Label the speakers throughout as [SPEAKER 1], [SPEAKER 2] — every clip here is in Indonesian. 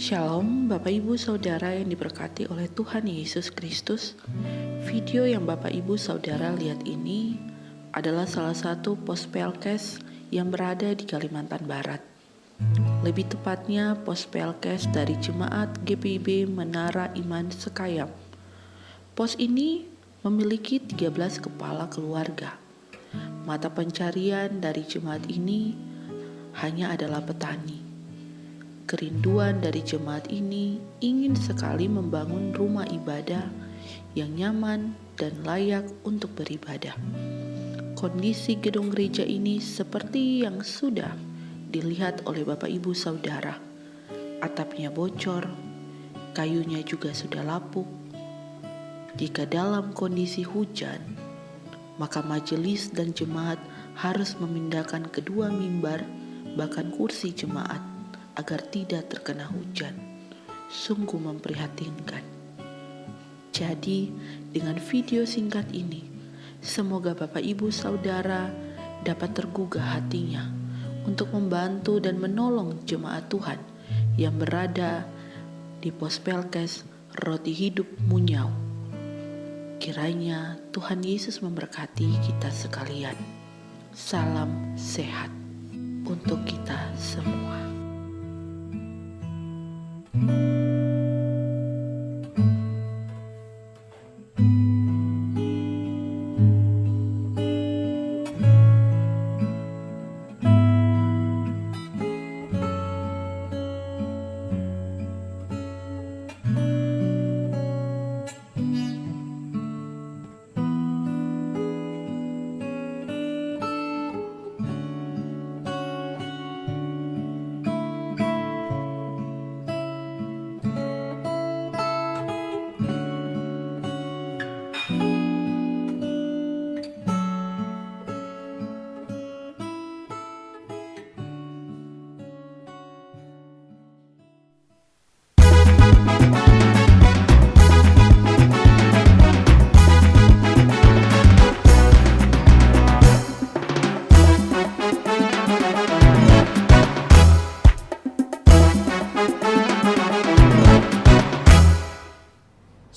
[SPEAKER 1] Shalom Bapak Ibu Saudara yang diberkati oleh Tuhan Yesus Kristus. Video yang Bapak Ibu Saudara lihat ini adalah salah satu Pospelkes yang berada di Kalimantan Barat. Lebih tepatnya Pospelkes dari Jemaat GPIB Menara Iman Sekayam. Pos ini memiliki 13 kepala keluarga. Mata pencarian dari jemaat ini hanya adalah petani. Kerinduan dari jemaat ini ingin sekali membangun rumah ibadah yang nyaman dan layak untuk beribadah. Kondisi gedung gereja ini seperti yang sudah dilihat oleh Bapak Ibu Saudara. Atapnya bocor, kayunya juga sudah lapuk. Jika dalam kondisi hujan, maka majelis dan jemaat harus memindahkan kedua mimbar bahkan kursi jemaat agar tidak terkena hujan. Sungguh memprihatinkan. Jadi, dengan video singkat ini, semoga Bapak Ibu Saudara dapat tergugah hatinya untuk membantu dan menolong jemaat Tuhan yang berada di Pospelkes Roti Hidup Munyau. Kiranya Tuhan Yesus memberkati kita sekalian. Salam sehat untuk kita semua.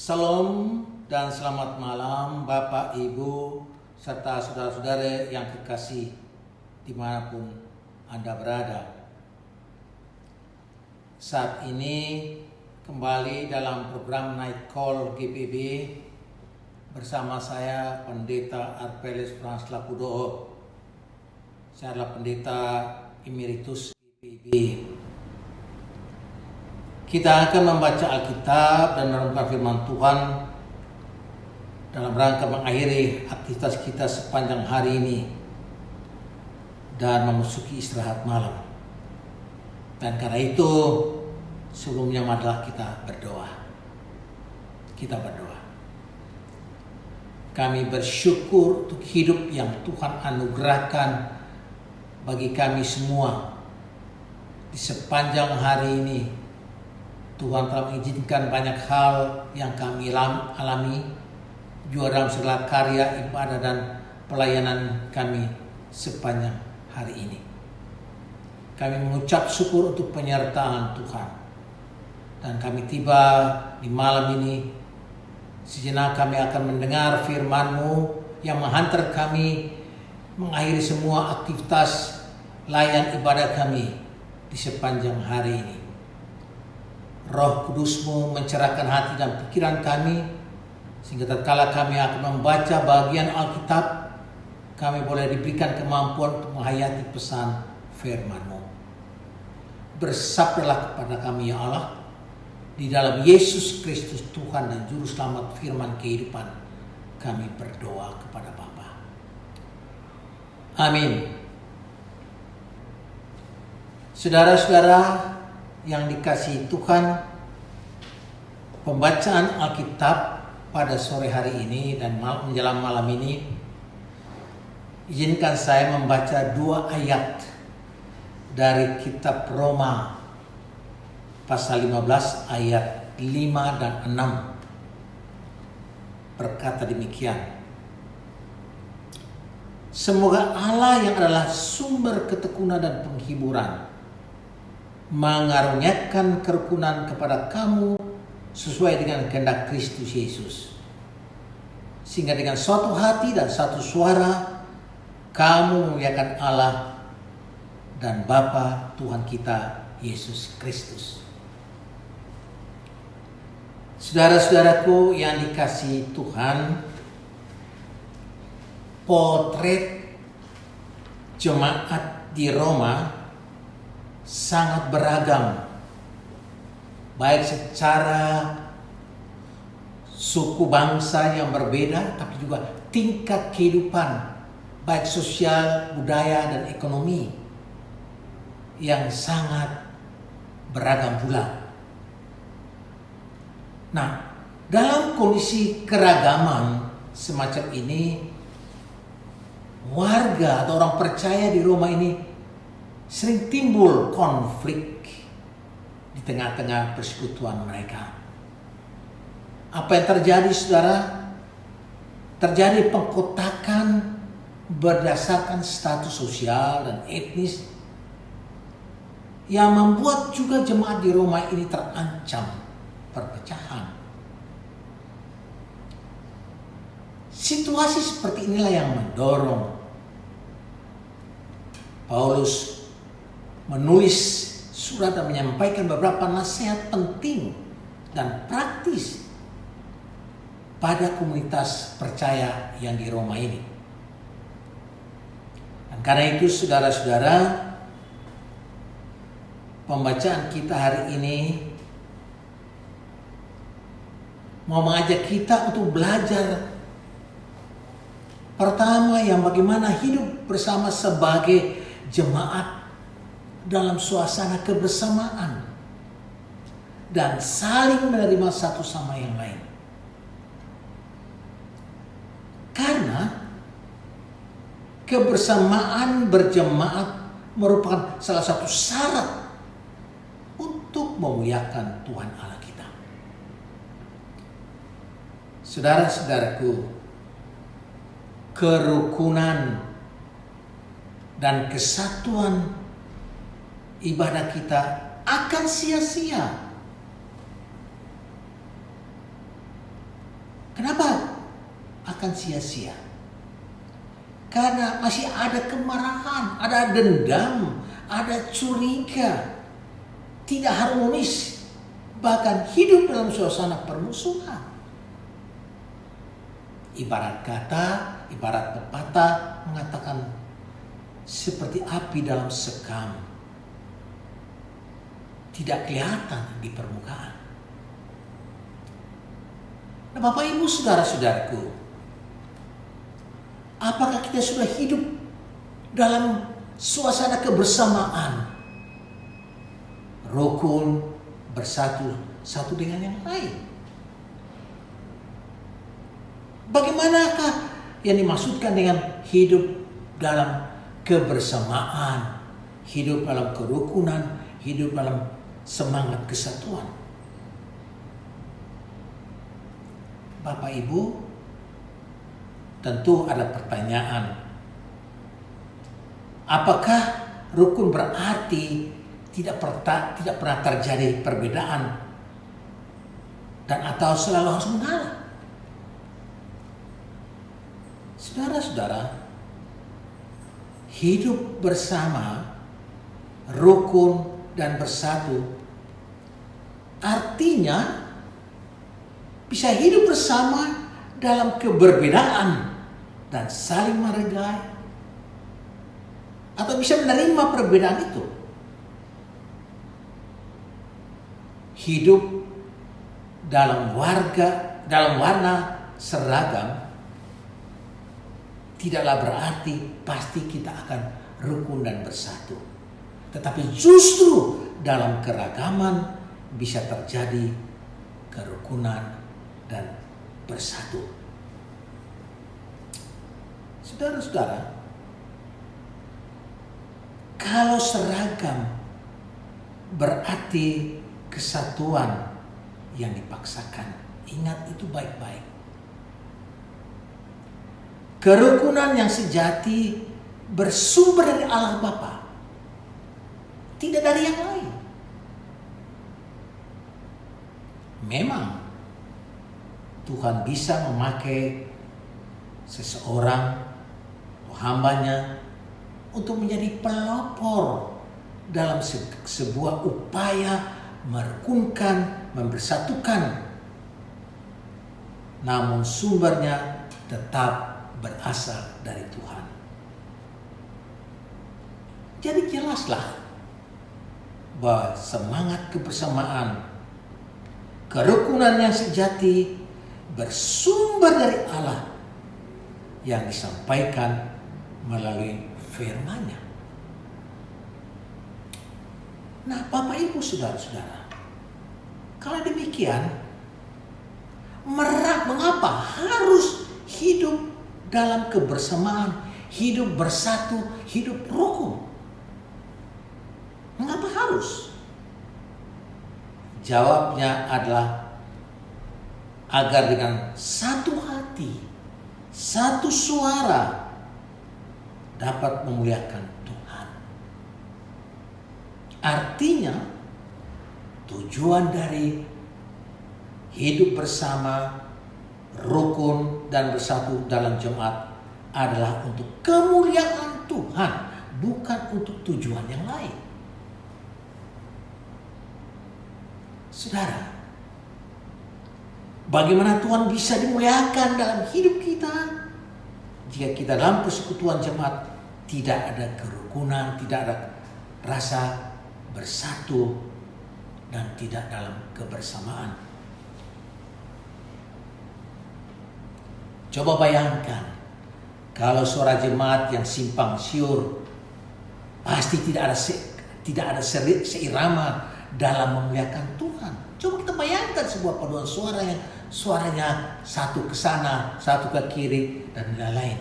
[SPEAKER 2] Salam dan selamat malam Bapak, Ibu, serta saudara-saudara yang kekasih dimanapun Anda berada. Saat ini kembali dalam program Night Call GPIB bersama saya Pendeta Arpelis Frans Lapudoho. Saya adalah Pendeta Emeritus GPIB. Kita akan membaca Alkitab dan merenungkan firman Tuhan dalam rangka mengakhiri aktivitas kita sepanjang hari ini dan memasuki istirahat malam. Dan karena itu sebelumnya marilah kita berdoa. Kita berdoa. Kami bersyukur untuk hidup yang Tuhan anugerahkan bagi kami semua di sepanjang hari ini. Tuhan telah mengizinkan banyak hal yang kami alami juga dalam segala karya ibadah dan pelayanan kami sepanjang hari ini. Kami mengucap syukur untuk penyertaan Tuhan. Dan kami tiba di malam ini, sejenak kami akan mendengar firman-Mu yang menghantar kami mengakhiri semua aktivitas layan ibadah kami di sepanjang hari ini. Roh Kudus-Mu mencerahkan hati dan pikiran kami, sehingga tatkala kami akan membaca bagian Alkitab, kami boleh diberikan kemampuan untuk menghayati pesan firman-Mu. Bersabdalah kepada kami ya Allah, di dalam Yesus Kristus Tuhan dan Juru Selamat firman kehidupan, kami berdoa kepada Bapa. Amin. Saudara-saudara yang dikasihi Tuhan, pembacaan Alkitab pada sore hari ini dan menjelang malam ini, izinkan saya membaca 2 ayat dari kitab Roma pasal 15 ayat 5 dan 6. Berkata demikian: Semoga Allah yang adalah sumber ketekunan dan penghiburan mengaruniakan kerukunan kepada kamu sesuai dengan kehendak Kristus Yesus. Sehingga dengan suatu hati dan satu suara kamu memuliakan Allah dan Bapa Tuhan kita Yesus Kristus. Saudara-saudaraku yang dikasihi Tuhan, potret jemaat di Roma sangat beragam, baik secara suku bangsa yang berbeda, tapi juga tingkat kehidupan, baik sosial, budaya, dan ekonomi yang sangat beragam pula. Nah, dalam kondisi keragaman semacam ini, warga atau orang percaya di Roma ini sering timbul konflik di tengah-tengah persekutuan mereka. Apa yang terjadi, saudara? Terjadi pengkotakan berdasarkan status sosial dan etnis yang membuat juga jemaat di Roma ini terancam perpecahan. Situasi seperti inilah yang mendorong Paulus menulis surat dan menyampaikan beberapa nasihat penting dan praktis pada komunitas percaya yang di Roma ini. Dan karena itu, saudara-saudara, pembacaan kita hari ini mau mengajak kita untuk belajar pertama yang bagaimana hidup bersama sebagai jemaat dalam suasana kebersamaan dan saling menerima satu sama yang lain. Karena kebersamaan berjemaat merupakan salah satu syarat untuk memuliakan Tuhan Allah kita. Saudara-saudaraku, kerukunan dan kesatuan ibadah kita akan sia-sia. Kenapa akan sia-sia? Karena masih ada kemarahan, ada dendam, ada curiga, tidak harmonis, bahkan hidup dalam suasana permusuhan. Ibarat kata, ibarat pepatah mengatakan seperti api dalam sekam, tidak kelihatan di permukaan. Nah, Bapak Ibu, saudara-saudaraku, apakah kita sudah hidup dalam suasana kebersamaan, rukun, bersatu satu dengan yang lain? Bagaimanakah yang dimaksudkan dengan hidup dalam kebersamaan, hidup dalam kerukunan, hidup dalam semangat kesatuan? Bapak Ibu, tentu ada pertanyaan. Apakah rukun berarti tidak pernah terjadi perbedaan dan atau selalu harus mengalah? Saudara-saudara, hidup bersama, rukun dan bersatu artinya bisa hidup bersama dalam keberbedaan dan saling menghargai, atau bisa menerima perbedaan itu. Hidup dalam warna seragam tidaklah berarti pasti kita akan rukun dan bersatu. Tetapi justru dalam keragaman bisa terjadi kerukunan dan bersatu. Saudara-saudara, kalau seragam berarti kesatuan yang dipaksakan, ingat itu baik-baik. Kerukunan yang sejati bersumber dari Allah Bapa, tidak dari yang lain. memang Tuhan bisa memakai seseorang atau hambanya untuk menjadi pelopor dalam sebuah upaya merukunkan, mempersatukan. Namun sumbernya tetap berasal dari Tuhan. Jadi jelaslah bahwa semangat kebersamaan, kerukunan yang sejati bersumber dari Allah yang disampaikan melalui firman-Nya. Nah, Bapak Ibu saudara-saudara, kalau demikian, mengapa harus hidup dalam kebersamaan, hidup bersatu, hidup rukun? Mengapa harus? Jawabnya adalah agar dengan satu hati, satu suara dapat memuliakan Tuhan. Artinya, tujuan dari hidup bersama, rukun dan bersatu dalam jemaat adalah untuk kemuliaan Tuhan, bukan untuk tujuan yang lain. Saudara, bagaimana Tuhan bisa dimuliakan dalam hidup kita jika kita dalam persekutuan jemaat tidak ada kerukunan, tidak ada rasa bersatu, dan tidak dalam kebersamaan? Coba bayangkan kalau suara jemaat yang simpang siur, pasti tidak ada seirama dalam memuliakan Tuhan. Coba kita bayangkan sebuah paduan suara yang suaranya satu ke sana, satu ke kiri, dan lain-lain.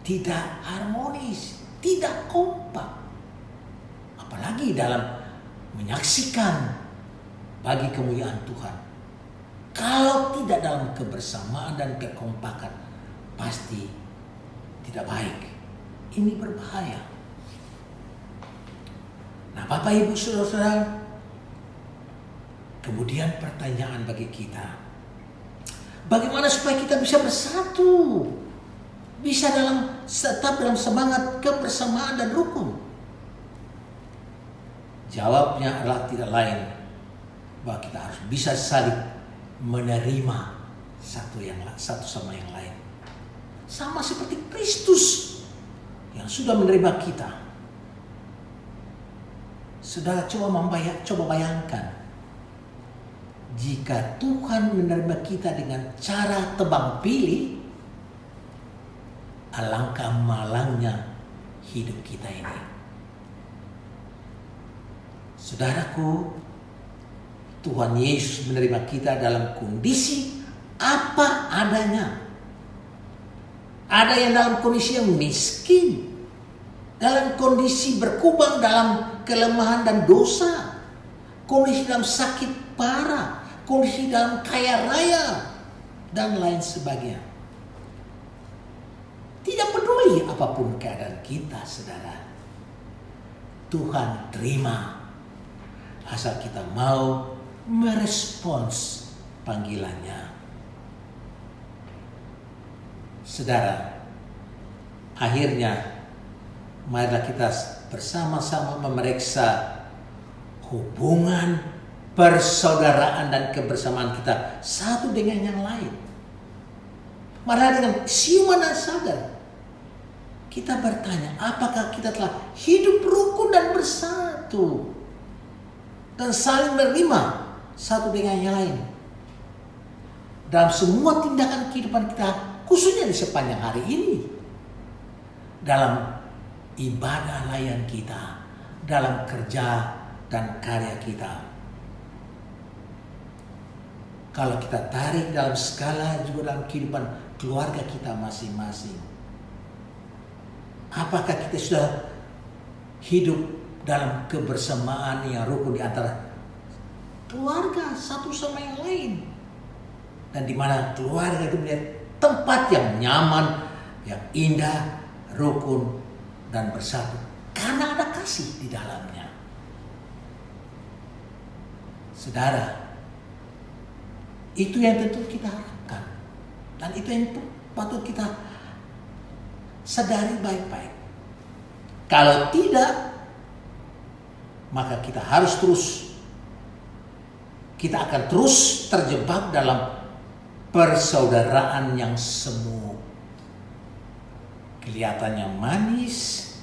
[SPEAKER 2] Tidak harmonis, tidak kompak. Apalagi dalam menyaksikan bagi kemuliaan Tuhan. Kalau tidak dalam kebersamaan dan kekompakan, pasti tidak baik. Ini berbahaya. Nah, Bapak Ibu saudara-saudara, kemudian pertanyaan bagi kita, bagaimana supaya kita bisa bersatu, bisa tetap dalam semangat kebersamaan dan rukun? Jawabnya adalah tidak lain bahwa kita harus bisa saling menerima satu sama yang lain, sama seperti Kristus yang sudah menerima kita. Saudara, coba bayangkan jika Tuhan menerima kita dengan cara tebang pilih, alangkah malangnya hidup kita ini. Saudaraku, Tuhan Yesus menerima kita dalam kondisi apa adanya. Ada yang dalam kondisi yang miskin, dalam kondisi berkubang dalam kelemahan dan dosa, kondisi dalam sakit parah, kondisi dalam kaya raya, dan lain sebagainya. Tidak peduli apapun keadaan kita, saudara, Tuhan terima asal kita mau merespons panggilannya. Saudara, akhirnya marilah kita bersama-sama memeriksa hubungan persaudaraan dan kebersamaan kita satu dengan yang lain. Marilah dengan siuman dan sadar kita bertanya, apakah kita telah hidup rukun dan bersatu dan saling menerima satu dengan yang lain dalam semua tindakan kehidupan kita, khususnya di sepanjang hari ini, dalam ibadah layan kita, dalam kerja dan karya kita. Kalau kita tarik dalam skala juga dalam kehidupan keluarga kita masing-masing, apakah kita sudah hidup dalam kebersamaan yang rukun di antara keluarga satu sama yang lain, dan di mana keluarga itu menjadi tempat yang nyaman, yang indah, rukun dan bersatu karena ada kasih di dalamnya. Saudara, itu yang tentu kita harapkan. Dan itu yang patut kita sadari baik-baik. Kalau tidak, maka kita harus kita akan terus terjebak dalam persaudaraan yang semu. Kelihatannya manis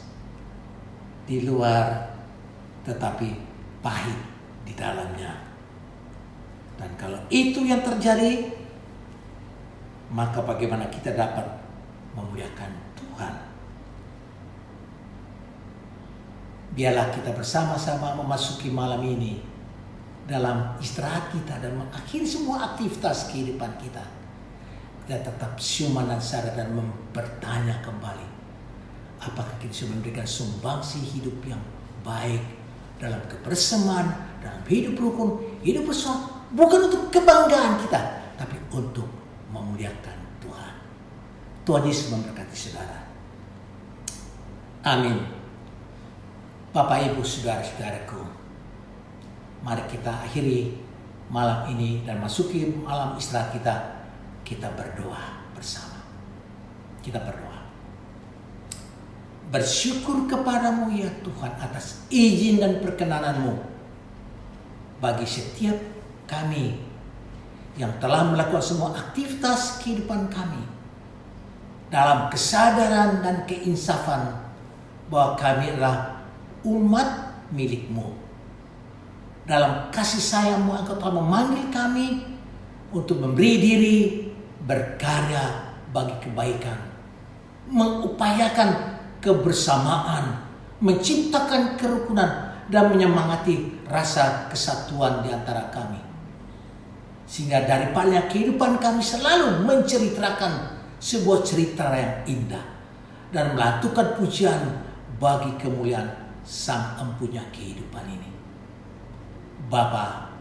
[SPEAKER 2] di luar, tetapi pahit di dalamnya. Dan kalau itu yang terjadi, maka bagaimana kita dapat memuliakan Tuhan? Biarlah kita bersama-sama memasuki malam ini dalam istirahat kita dan mengakhiri semua aktivitas kehidupan kita. Kita tetap siuman dan sadar dan bertanya kembali, apakah kita sudah memberikan sumbangsi hidup yang baik dalam kebersamaan, dalam hidup rukun, hidup bersama, bukan untuk kebanggaan kita, tapi untuk memuliakan Tuhan. Tuhan Yesus memberkati saudara. Amin. Bapak, Ibu, saudara-saudaraku, mari kita akhiri malam ini dan masuki malam istirahat kita berdoa bersama. Kita berdoa. Bersyukur kepadamu ya Tuhan atas izin dan perkenananmu bagi setiap kami yang telah melakukan semua aktivitas kehidupan kami dalam kesadaran dan keinsafan bahwa kami adalah umat milik-Mu. Dalam kasih sayang-Mu Engkau telah memanggil kami untuk memberi diri berkarya bagi kebaikan, mengupayakan kebersamaan, menciptakan kerukunan dan menyemangati rasa kesatuan di antara kami. Sehingga daripada kehidupan kami selalu menceritakan sebuah cerita yang indah dan melantunkan pujian bagi kemuliaan Sang Empunya kehidupan ini. Bapa,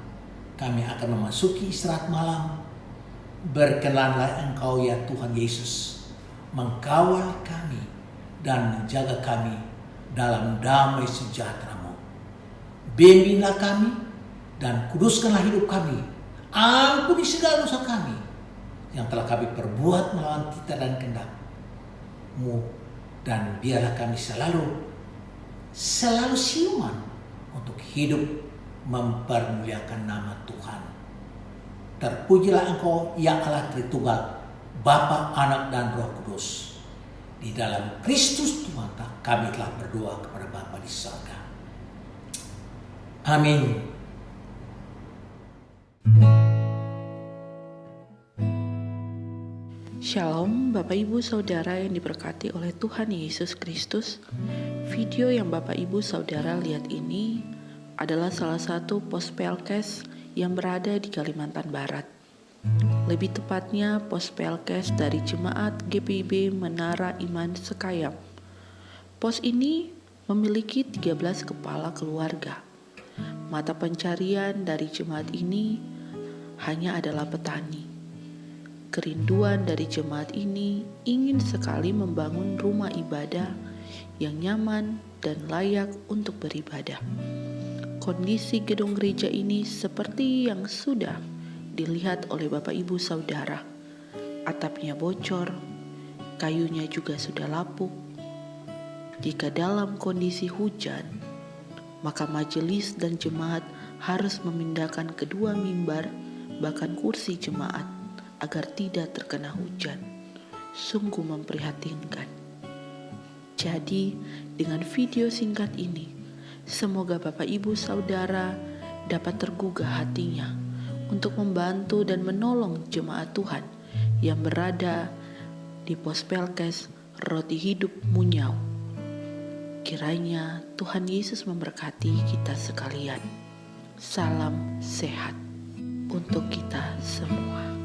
[SPEAKER 2] kami akan memasuki istirahat malam. Berkenanlah Engkau ya Tuhan Yesus mengkawal kami dan menjaga kami dalam damai sejahtera-Mu. Bimbinglah kami dan kuduskanlah hidup kami. Ampuni segala dosa kami yang telah kami perbuat melawan titah dan kehendak-Mu, dan biarlah kami selalu siuman untuk hidup mempermuliakan nama Tuhan. Terpujilah Engkau ya Allah Tritunggal, Bapa, Anak, dan Roh Kudus. Di dalam Kristus Tuhan kami telah berdoa kepada Bapa di surga. Amin.
[SPEAKER 1] Shalom Bapak Ibu Saudara yang diberkati oleh Tuhan Yesus Kristus. Video yang Bapak Ibu Saudara lihat ini adalah salah satu pospelkes yang berada di Kalimantan Barat. Lebih tepatnya pospelkes dari Jemaat GPIB Menara Iman Sekayam. Pos ini memiliki 13 kepala keluarga. Mata pencarian dari jemaat ini hanya adalah petani. Kerinduan dari jemaat ini ingin sekali membangun rumah ibadah yang nyaman dan layak untuk beribadah. Kondisi gedung gereja ini seperti yang sudah dilihat oleh Bapak Ibu Saudara. Atapnya bocor, kayunya juga sudah lapuk. Jika dalam kondisi hujan, maka majelis dan jemaat harus memindahkan kedua mimbar bahkan kursi jemaat agar tidak terkena hujan. Sungguh memprihatinkan. Jadi, dengan video singkat ini, semoga Bapak Ibu Saudara dapat tergugah hatinya untuk membantu dan menolong jemaat Tuhan yang berada di Pospelkes Roti Hidup Munyau. Kiranya Tuhan Yesus memberkati kita sekalian. Salam sehat untuk kita semua.